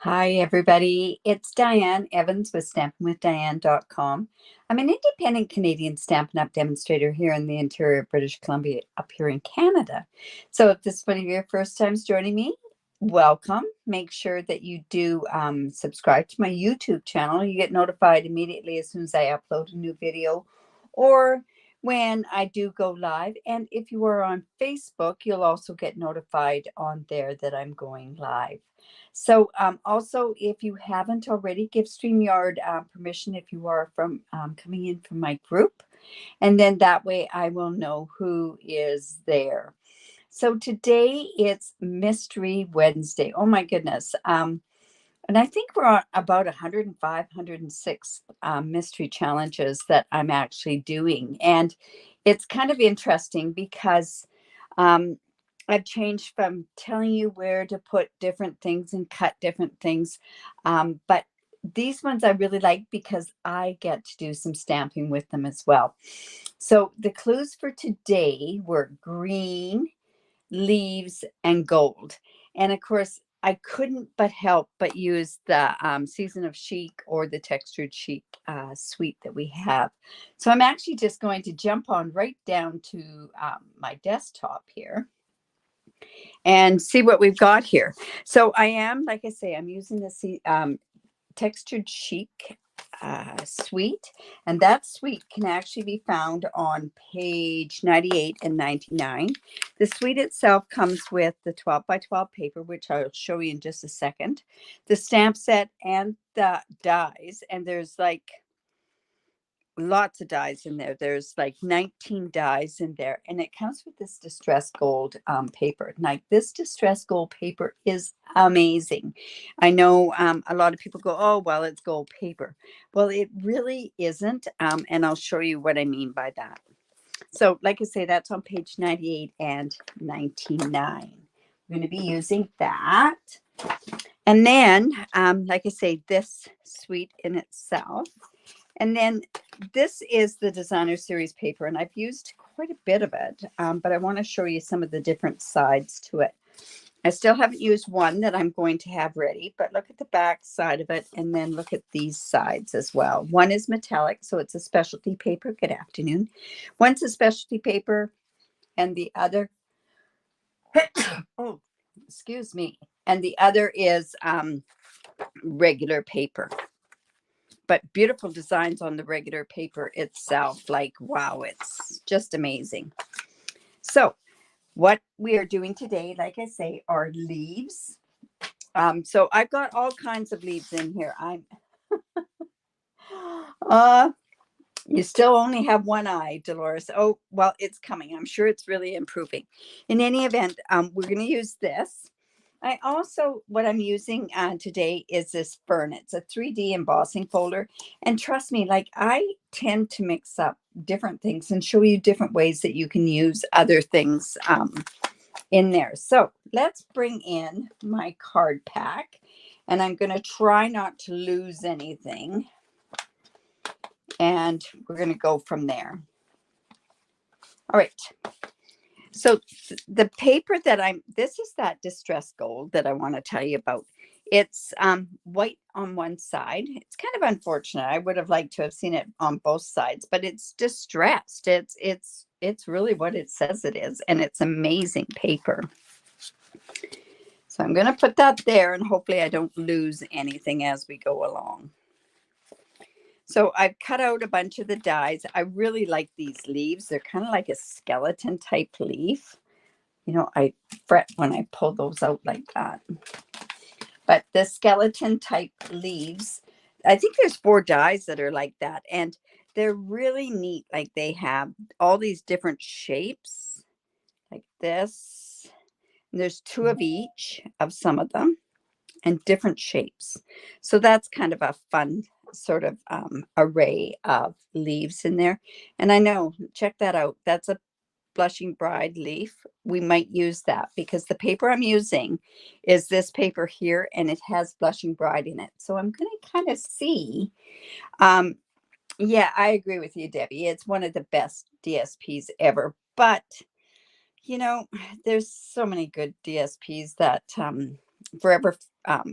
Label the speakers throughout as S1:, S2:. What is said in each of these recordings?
S1: Hi, everybody. It's Diane Evans with stampinwithdiane.com. I'm an independent Canadian Stampin' Up demonstrator here in the interior of British Columbia, up here in Canada. So if this is one of your first times joining me, welcome. Make sure that you do subscribe to my YouTube channel. You get notified immediately as soon as I upload a new video or when I do go live. And if you are on Facebook, you'll also get notified on there that I'm going live. So also, if you haven't already, give StreamYard permission if you are from coming in from my group. And then that way I will know who is there. So today it's Mystery Wednesday. Oh my goodness. And I think we're on about 105, 106 mystery challenges that I'm actually doing. And it's kind of interesting because I've changed from telling you where to put different things and cut different things. But these ones I really like because I get to do some stamping with them as well. So the clues for today were green, leaves, and gold. And of course, I couldn't but help but use the Season of Chic or the Texture Chic suite that we have. So I'm actually just going to jump on right down to my desktop here and see what we've got here. So I am, like I say, I'm using the Textured Chic suite, and that suite can actually be found on page 98 and 99. The suite itself comes with the 12 by 12 paper, which I'll show you in just a second, the stamp set, and the dies, and there's like lots of dies in there. There's like 19 dies in there, and it comes with this distress gold paper. Like, this distress gold paper is amazing. I know a lot of people go, oh, well, it's gold paper. Well, it really isn't, and I'll show you what I mean by that. So like I say, that's on page 98 and 99. I'm going to be using that. And then, like I say, this suite in itself. And then this is the designer series paper, and I've used quite a bit of it, but I want to show you some of the different sides to it. I still haven't used one that I'm going to have ready, but look at the back side of it, and then look at these sides as well. One is metallic, so it's a specialty paper. Good afternoon. One's a specialty paper, and the other, oh, excuse me, and the other is regular paper. But beautiful designs on the regular paper itself. Like, wow, it's just amazing. So what we are doing today, like I say, are leaves. So I've got all kinds of leaves in here. You still only have one eye, Dolores. Oh, well, it's coming. I'm sure it's really improving. In any event, we're going to use this. I also, what I'm using today is this Fern. It's a 3D embossing folder. And trust me, like, I tend to mix up different things and show you different ways that you can use other things in there. So let's bring in my card pack. And I'm going to try not to lose anything. And we're going to go from there. All right. So the paper that this is that distress gold that I want to tell you about. It's white on one side. It's kind of unfortunate. I would have liked to have seen it on both sides, but it's distressed. It's really what it says it is, and it's amazing paper. So I'm going to put that there, and hopefully I don't lose anything as we go along. So I've cut out a bunch of the dies. I really like these leaves. They're kind of like a skeleton type leaf. You know, I fret when I pull those out like that. But the skeleton type leaves, I think there's 4 dies that are like that. And they're really neat. Like, they have all these different shapes like this. And there's 2 of each of some of them and different shapes. So that's kind of a fun sort of array of leaves in there. And I know, check that out. That's a Blushing Bride leaf. We might use that because the paper I'm using is this paper here, and it has Blushing Bride in it. So I'm going to kind of see. Yeah, I agree with you, Debbie. It's one of the best DSPs ever. But, you know, there's so many good DSPs that Forever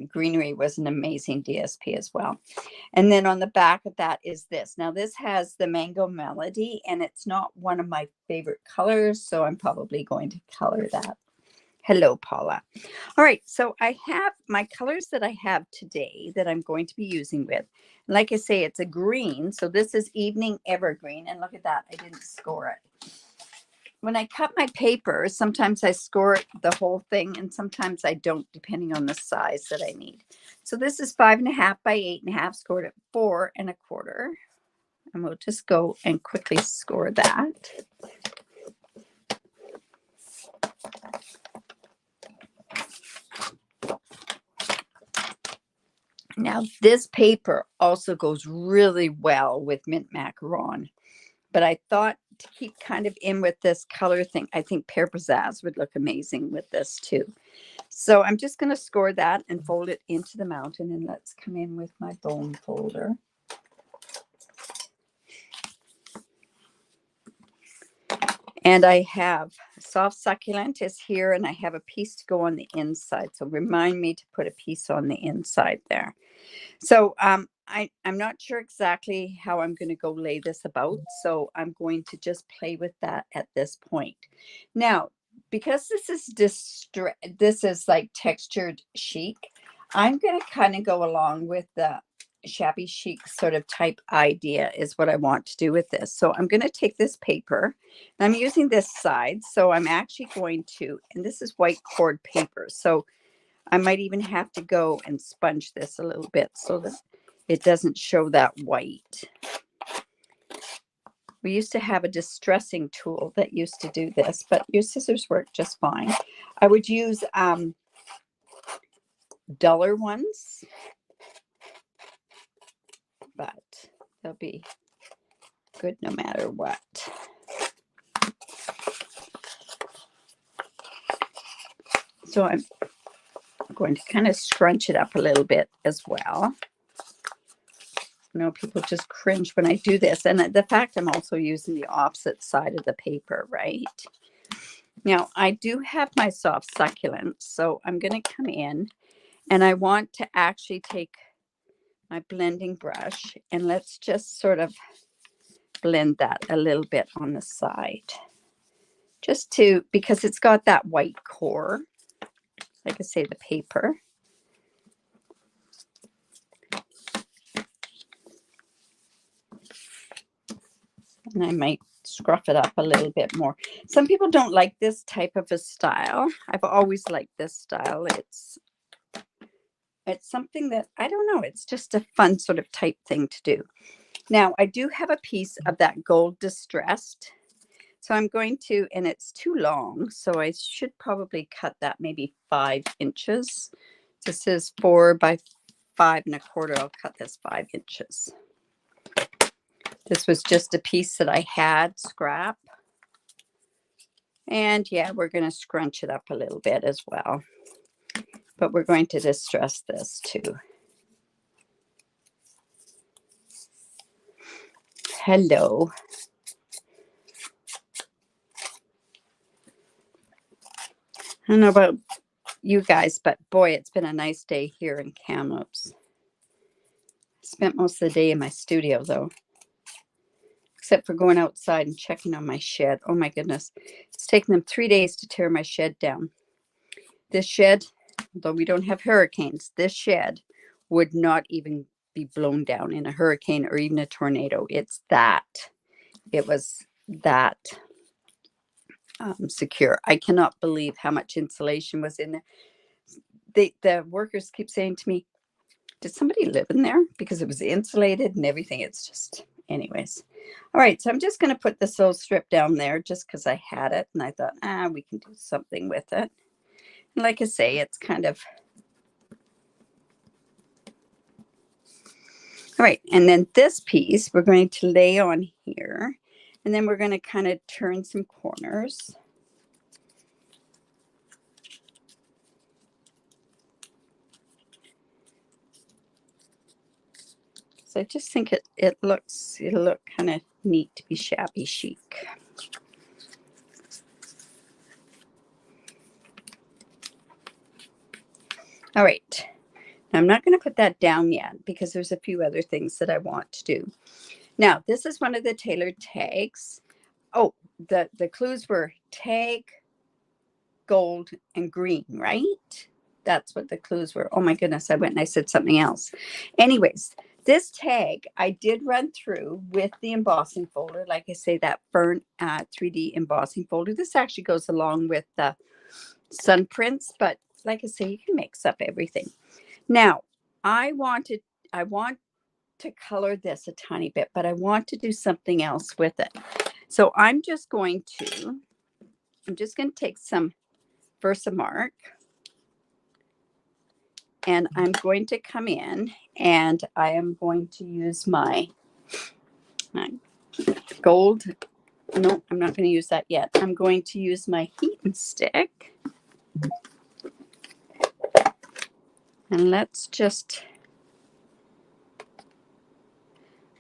S1: Greenery was an amazing DSP as well. And then on the back of that is this. Now this has the Mango Melody, and it's not one of my favorite colors, so I'm probably going to color that. Hello, Paula. All right, so I have my colors that I have today that I'm going to be using with. Like I say, it's a green, so this is Evening Evergreen, and look at that, I didn't score it. When I cut my paper, sometimes I score the whole thing, and sometimes I don't, depending on the size that I need. So this is 5.5 by 8.5, scored at 4 1/4. And we'll just go and quickly score that. Now, this paper also goes really well with mint macaron, but I thought to keep kind of in with this color thing, I think Pear Pizzazz would look amazing with this too. So I'm just going to score that and fold it into the mountain, and let's come in with my bone folder. And I have Soft Succulent is here, and I have a piece to go on the inside. So remind me to put a piece on the inside there. So I'm not sure exactly how I'm going to go lay this about. So I'm going to just play with that at this point. Now, because this is like textured chic, I'm going to kind of go along with the shabby chic sort of type idea is what I want to do with this. So I'm going to take this paper, and I'm using this side. So I'm actually going to, and this is white cord paper. So I might even have to go and sponge this a little bit so that it doesn't show that white. We used to have a distressing tool that used to do this, but your scissors work just fine. I would use duller ones, but they'll be good no matter what. So I'm going to kind of scrunch it up a little bit as well. I know people just cringe when I do this. And the fact I'm also using the opposite side of the paper, right? Now, I do have my Soft Succulent, so I'm going to come in, and I want to actually take my blending brush, and let's just sort of blend that a little bit on the side. Just to, because it's got that white core, like I say, the paper. And I might scruff it up a little bit more. Some people don't like this type of a style. I've always liked this style. It's something that, I don't know, it's just a fun sort of type thing to do. Now, I do have a piece of that gold distressed. So I'm going to, and it's too long, so I should probably cut that maybe 5 inches. This is 4 by 5 1/4. I'll cut this 5 inches. This was just a piece that I had scrap. And yeah, we're going to scrunch it up a little bit as well. But we're going to distress this too. Hello. I don't know about you guys, but boy, it's been a nice day here in Kamloops. Spent most of the day in my studio though, except for going outside and checking on my shed. Oh my goodness. It's taken them 3 days to tear my shed down. This shed, though we don't have hurricanes, this shed would not even be blown down in a hurricane or even a tornado. It was that secure. I cannot believe how much insulation was in there. The workers keep saying to me, did somebody live in there? Because it was insulated and everything. It's just, anyways. All right, so I'm just going to put this little strip down there just because I had it. And I thought, we can do something with it. And like I say, it's kind of... All right, and then this piece we're going to lay on here. And then we're going to kind of turn some corners. So I just think it'll look kind of neat to be shabby chic. All right. Now, I'm not going to put that down yet because there's a few other things that I want to do. Now, this is one of the tailored tags. Oh, the clues were tag, gold, and green, right? That's what the clues were. Oh my goodness, I went and I said something else. Anyways, this tag I did run through with the embossing folder. Like I say, that Fern 3D embossing folder. This actually goes along with the sun prints, but like I say, you can mix up everything. Now, I want to color this a tiny bit, but I want to do something else with it. So I'm just going to take some Versamark, and I'm going to come in and I am going to use my gold. No, I'm not going to use that yet. I'm going to use my heat and stick. And let's just,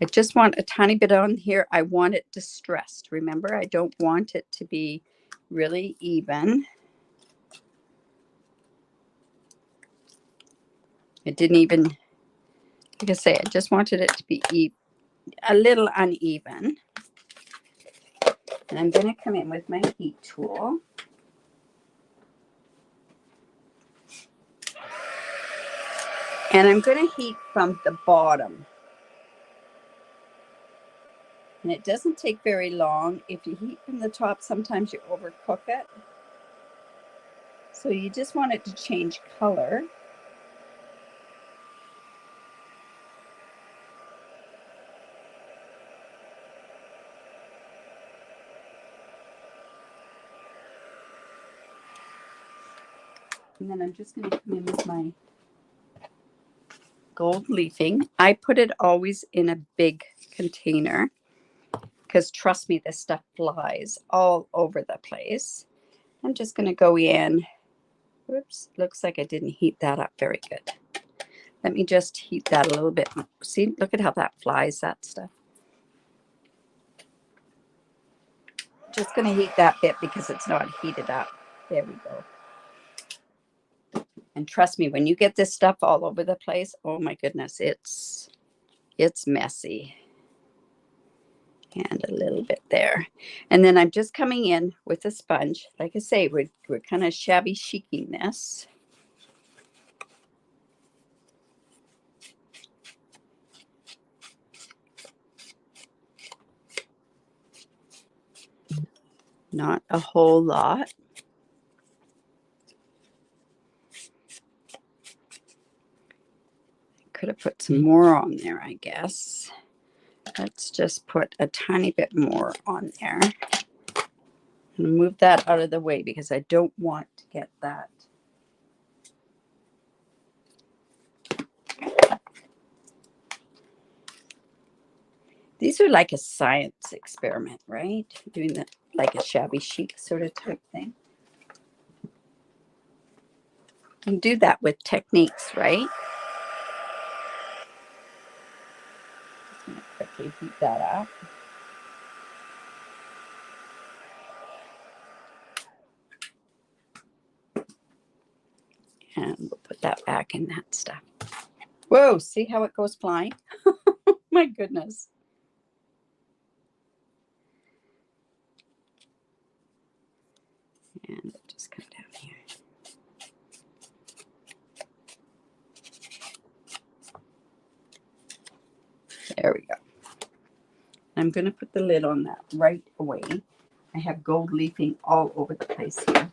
S1: I just want a tiny bit on here. I want it distressed. Remember, I don't want it to be really even. It didn't even, like I say, I just wanted it to be a little uneven. And I'm going to come in with my heat tool. And I'm going to heat from the bottom. And it doesn't take very long. If you heat from the top, sometimes you overcook it. So you just want it to change color. And then I'm just going to come in with my gold leafing. I put it always in a big container because trust me, this stuff flies all over the place. I'm just going to go in. Whoops, looks like I didn't heat that up very good. Let me just heat that a little bit. See, look at how that flies, that stuff. Just going to heat that bit because it's not heated up. There we go. And trust me, when you get this stuff all over the place, oh my goodness, it's messy. And a little bit there. And then I'm just coming in with a sponge. Like I say, we're kind of shabby chicing this. Not a whole lot. Could have put some more on there, I guess. Let's just put a tiny bit more on there. And move that out of the way because I don't want to get that. These are like a science experiment, right? Doing that like a shabby chic sort of type thing. And do that with techniques, right? Just going to quickly heat that up. And we'll put that back in that stuff. Whoa, see how it goes flying? My goodness. And we'll just come down here. There we go. I'm going to put the lid on that right away. I have gold leafing all over the place here.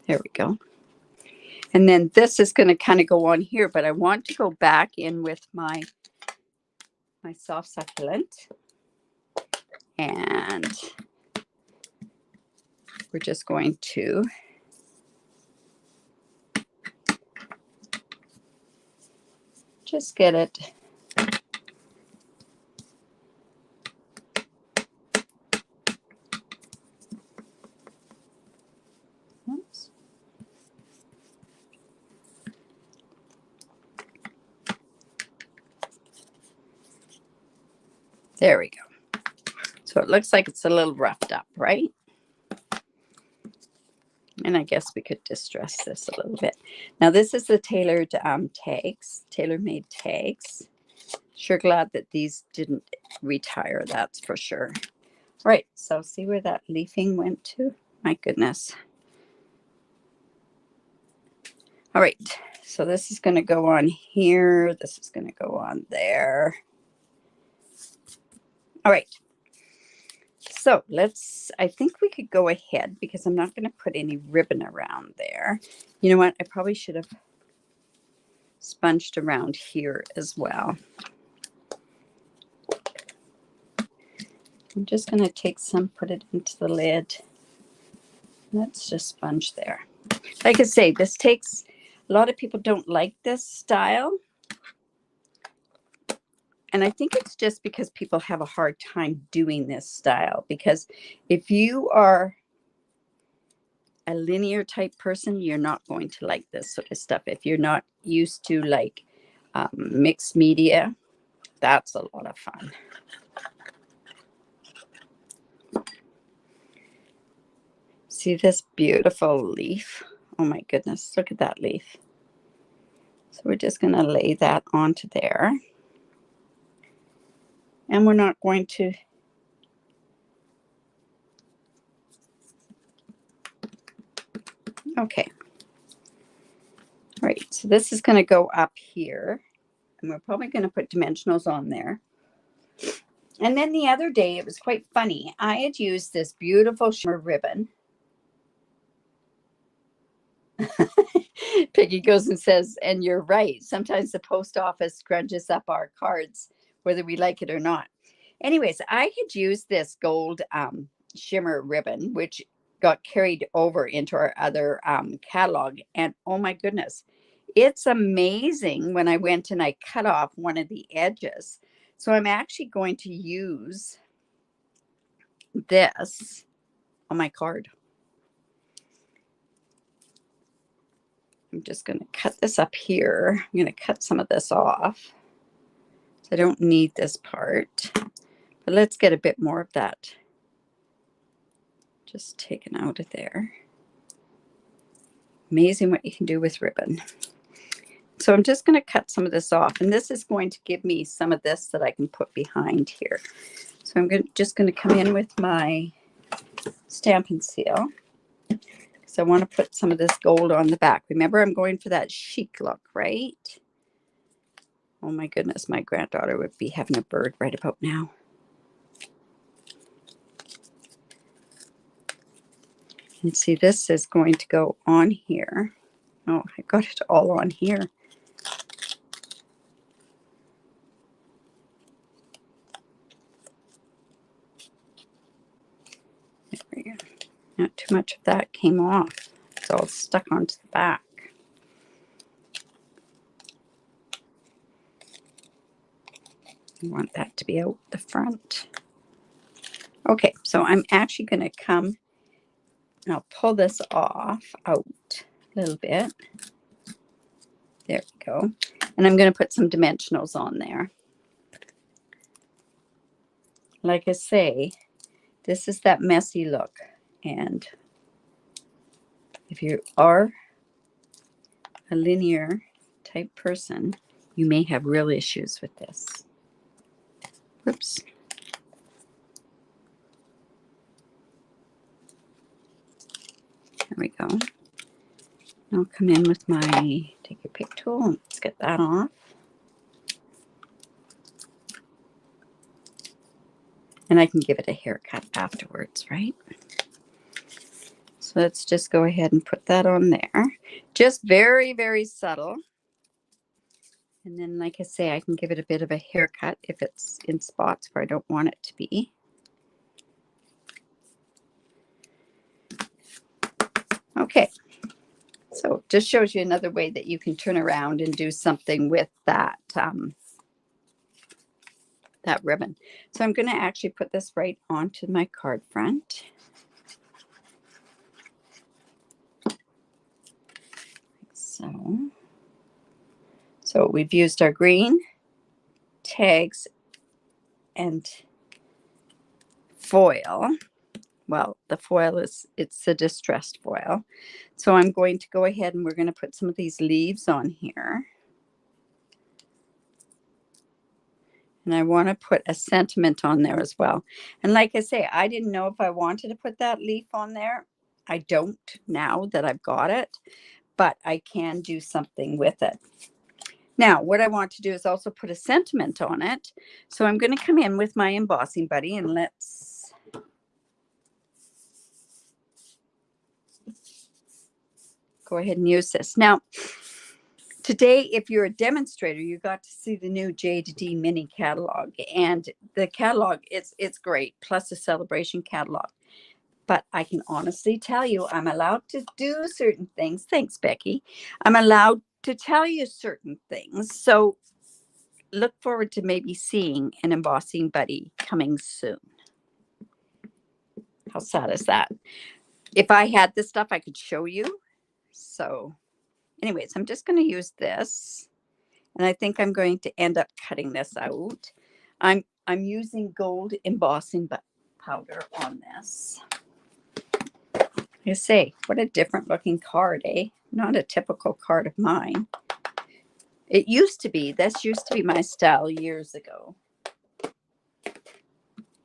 S1: There we go. And then this is going to kind of go on here, but I want to go back in with my soft succulent. And we're just going to just get it. Oops. There we go. So it looks like it's a little roughed up, right? And I guess we could distress this a little bit. Now this is the tailored tags, tailor-made tags. Sure glad that these didn't retire, that's for sure. All right, so see where that leafing went to? My goodness. All right, so this is going to go on here. This is going to go on there. All right. So I think we could go ahead because I'm not going to put any ribbon around there. You know what? I probably should have sponged around here as well. I'm just going to take some, put it into the lid. Let's just sponge there. Like I say, this takes, a lot of people don't like this style. And I think it's just because people have a hard time doing this style. Because if you are a linear type person, you're not going to like this sort of stuff. If you're not used to like mixed media, that's a lot of fun. See this beautiful leaf? Oh my goodness, look at that leaf. So we're just going to lay that onto there. And we're not going to okay. All right, so this is going to go up here. And we're probably going to put dimensionals on there. And then the other day, it was quite funny. I had used this beautiful shimmer ribbon. Piggy goes and says, and you're right. Sometimes the post office scrunches up our cards, whether we like it or not. Anyways, I had used this gold shimmer ribbon, which got carried over into our other catalog. And oh my goodness, it's amazing when I went and I cut off one of the edges. So I'm actually going to use this on my card. I'm just going to cut this up here. I'm going to cut some of this off. So I don't need this part. But let's get a bit more of that just taken out of there. Amazing what you can do with ribbon. So I'm just going to cut some of this off. And this is going to give me some of this that I can put behind here. So I'm just going to come in with my Stampin' Seal. So I want to put some of this gold on the back. Remember, I'm going for that chic look, right? Oh my goodness, my granddaughter would be having a bird right about now. And see, this is going to go on here. Oh, I got it all on here. There we go. Not too much of that came off. It's all stuck onto the back. I want that to be out the front. Okay, so I'm actually going to come and I'll pull this off out a little bit. There we go. And I'm going to put some dimensionals on there. Like I say, this is that messy look. And if you are a linear type person, you may have real issues with this. Whoops. There we go. I'll come in with my take your pick tool and let's get that off. And I can give it a haircut afterwards, right? So let's just go ahead and put that on there. Just very, very subtle. And then, like I say, I can give it a bit of a haircut if it's in spots where I don't want it to be. Okay. So just shows you another way that you can turn around and do something with that, that ribbon. So I'm going to actually put this right onto my card front. So we've used our green, tags, and foil. well, the foil it's a distressed foil. So I'm going to go ahead and we're going to put some of these leaves on here. And I want to put a sentiment on there as well. And like I say, I didn't know if I wanted to put that leaf on there. I don't now that I've got it, but I can do something with it. Now, what I want to do is also put a sentiment on it. So I'm going to come in with my embossing buddy and let's go ahead and use this. Now, today, if you're a demonstrator, you got to see the new J to D mini catalog, and the catalog it's great, plus the celebration catalog. But I can honestly tell you, I'm allowed to do certain things. Thanks, Becky. I'm allowed to tell you certain things. So look forward to maybe seeing an embossing buddy coming soon. How sad is that? If I had this stuff, I could show you. So anyways, I'm just going to use this. And I think I'm going to end up cutting this out. I'm using gold embossing powder on this. You say, what a different looking card, eh? Not a typical card of mine. It used to be. This used to be my style years ago.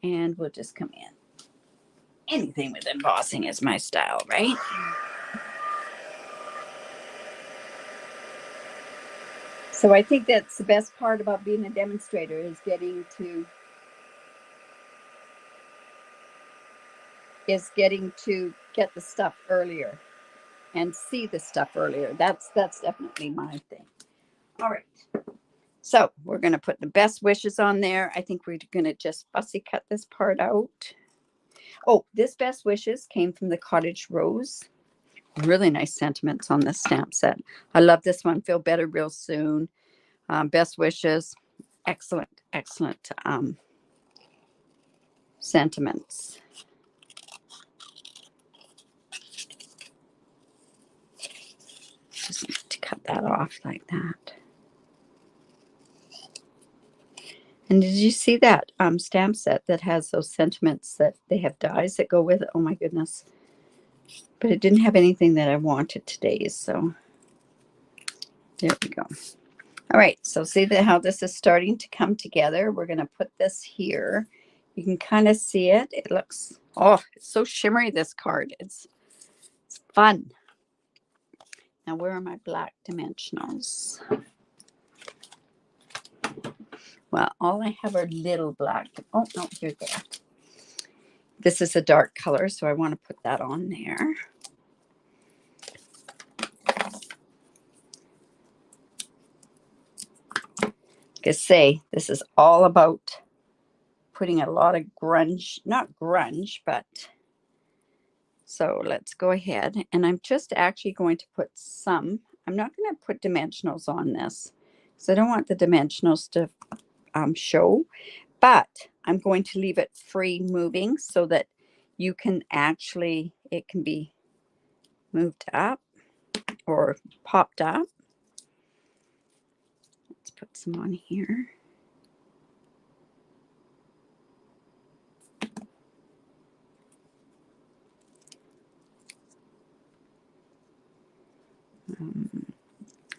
S1: And we'll just come in. Anything with embossing is my style, right? So I think that's the best part about being a demonstrator is getting to get the stuff earlier and see the stuff earlier. That's definitely my thing. All right. So we're going to put the best wishes on there. I think we're going to just fussy cut this part out. Oh, this best wishes came from the Cottage Rose. Really nice sentiments on this stamp set. I love this one. Feel better real soon. Best wishes. Excellent, excellent sentiments. Just need to cut that off like that. And did you see that stamp set that has those sentiments that they have dies that go with it? Oh my goodness. But it didn't have anything that I wanted today. So there we go. All right. So see how this is starting to come together. We're going to put this here. You can kind of see it. It looks, oh, it's so shimmery, this card. It's fun. Now, where are my black dimensionals? Well, all I have are little black. Oh, no, here they are. This is a dark color, so I want to put that on there. Like I say, this is all about putting a lot of grunge, not grunge, but so let's go ahead. And I'm just actually going to put some, I'm not going to put dimensionals on this because I don't want the dimensionals to show, but I'm going to leave it free moving so that you can actually, it can be moved up or popped up. Let's put some on here.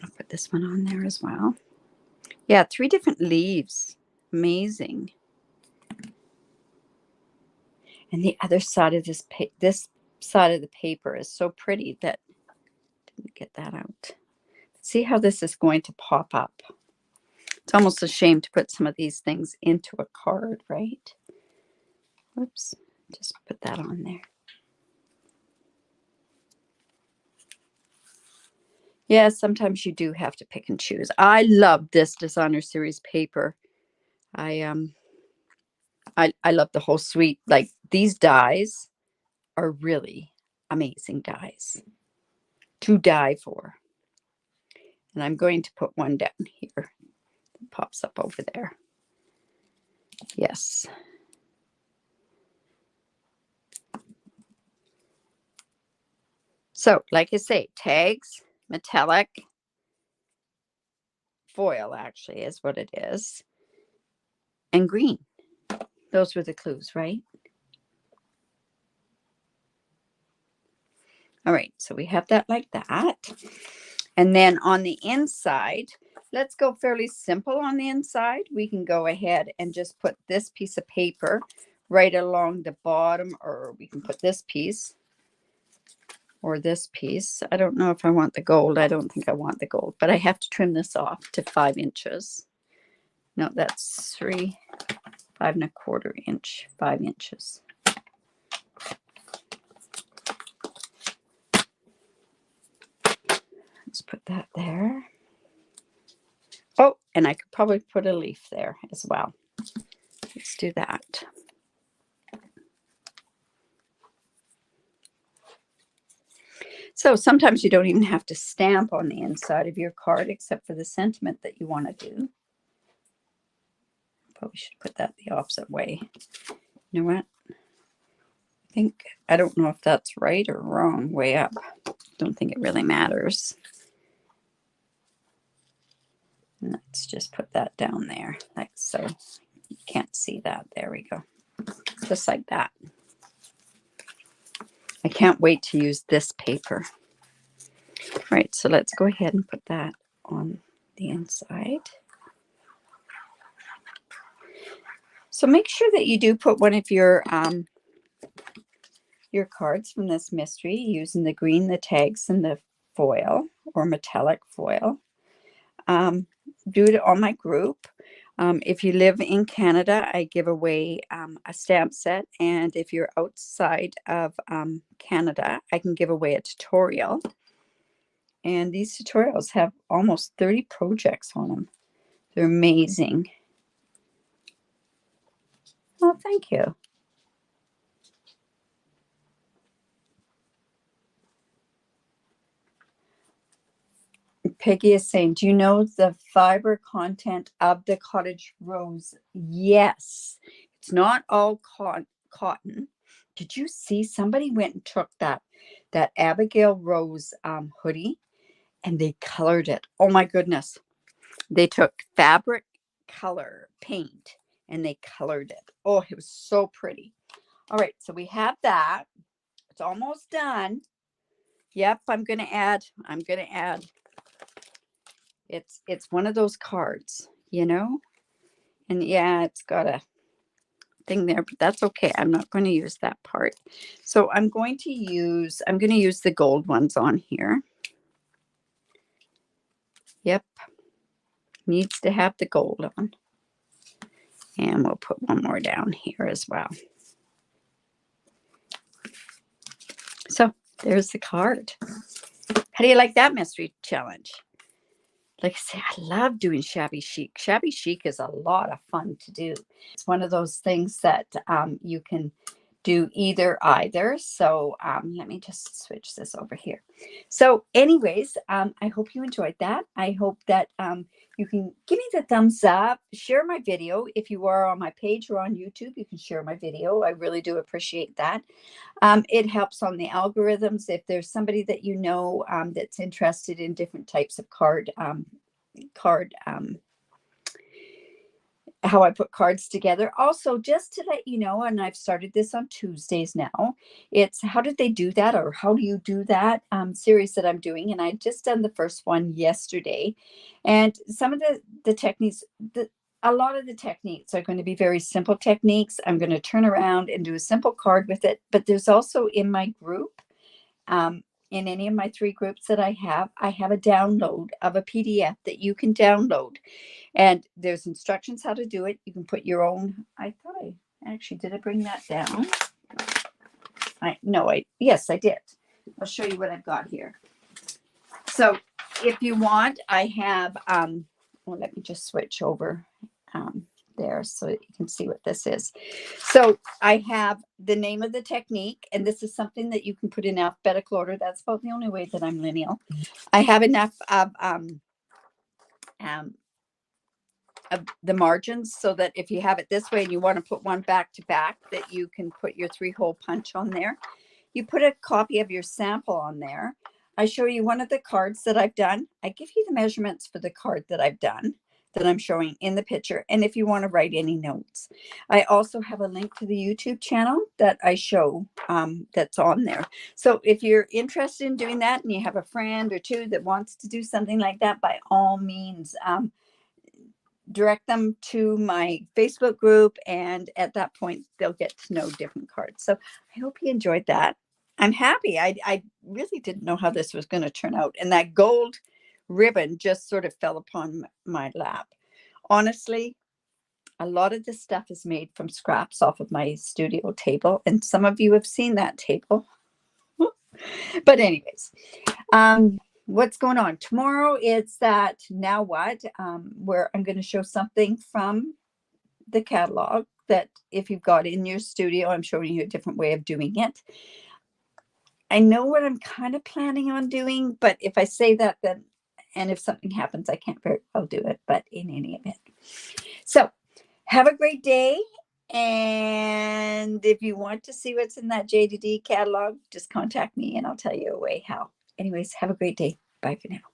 S1: I'll put this one on there as well. Yeah, 3 different leaves. Amazing. And the other side of this side of the paper is so pretty that didn't get that out. See how this is going to pop up. It's almost a shame to put some of these things into a card, right? Whoops, just put that on there. Yeah, sometimes you do have to pick and choose. I love this designer series paper. I love the whole suite. Like these dies are really amazing dies to die for. And I'm going to put one down here. It pops up over there. Yes. So, like I say, tags, metallic, foil actually is what it is, and green. Those were the clues, right? All right, so we have that like that. And then on the inside, let's go fairly simple on the inside. We can go ahead and just put this piece of paper right along the bottom, or we can put this piece or this piece. I don't know if I want the gold. I don't think I want the gold, but I have to trim this off to 5 inches. No, that's 5¼ inch, 5 inches. Let's put that there. Oh, and I could probably put a leaf there as well. Let's do that. So sometimes you don't even have to stamp on the inside of your card except for the sentiment that you want to do. Probably should put that the opposite way. You know what? I don't know if that's right or wrong, way up. Don't think it really matters. Let's just put that down there like so. You can't see that. There we go. Just like that. I can't wait to use this paper. All right, so let's go ahead and put that on the inside. So make sure that you do put one of your cards from this mystery using the green, the tags, and the foil or metallic foil. Do it on my group. If you live in Canada, I give away a stamp set, and if you're outside of Canada, I can give away a tutorial. And these tutorials have almost 30 projects on them. They're amazing. Oh, thank you. Peggy is saying, do you know the fiber content of the cottage rose? Yes. It's not all cotton. Did you see somebody went and took that Abigail Rose hoodie and they colored it? Oh my goodness. They took fabric color paint and they colored it. Oh, it was so pretty. All right, so we have that. It's almost done. Yep, I'm going to add. It's one of those cards, you know? And yeah, it's got a thing there, but that's okay. I'm not going to use that part. So I'm going to use the gold ones on here. Yep. Needs to have the gold on. And we'll put one more down here as well. So there's the card. How do you like that mystery challenge? Like I say, I love doing Shabby Chic. Shabby Chic is a lot of fun to do. It's one of those things that you can do either. So let me just switch this over here. So anyways, I hope you enjoyed that. I hope that you can give me the thumbs up, share my video. If you are on my page or on YouTube, you can share my video. I really do appreciate that. It helps on the algorithms. If there's somebody that you know that's interested in different types of how I put cards together. Also, just to let you know, and I've started this on Tuesdays now, it's how did they do that, or how do you do that series that I'm doing. And I just done the first one yesterday. And some of the techniques, a lot of the techniques are going to be very simple techniques. I'm going to turn around and do a simple card with it. But there's also in my group, in any of my 3 groups that I have a download of a PDF that you can download. And there's instructions how to do it. You can put your own. I thought I actually, did I bring that down? Yes, I did. I'll show you what I've got here. So if you want, I have, well, let me just switch over there so that you can see what this is. So I have the name of the technique, and this is something that you can put in alphabetical order. That's about the only way that I'm lineal. I have enough of the margins so that if you have it this way and you want to put one back to back, that you can put your 3-hole punch on there. You put a copy of your sample on there. I show you one of the cards that I've done. I give you the measurements for the card that I've done. that I'm showing in the picture, and if you want to write any notes. I also have a link to the YouTube channel that I show that's on there. So if you're interested in doing that and you have a friend or two that wants to do something like that, by all means, direct them to my Facebook group, and at that point they'll get to know different cards. So I hope you enjoyed that. I'm happy. I really didn't know how this was going to turn out, and that gold ribbon just sort of fell upon my lap. Honestly, a lot of this stuff is made from scraps off of my studio table, and some of you have seen that table. But anyways, what's going on tomorrow? It's that Now What, where I'm going to show something from the catalog that if you've got in your studio, I'm showing you a different way of doing it. I know what I'm kind of planning on doing, but if I say that, then, and if something happens, I can't very well do it, but in any event. So have a great day. And if you want to see what's in that J2D catalog, just contact me and I'll tell you a way how. Anyways, have a great day. Bye for now.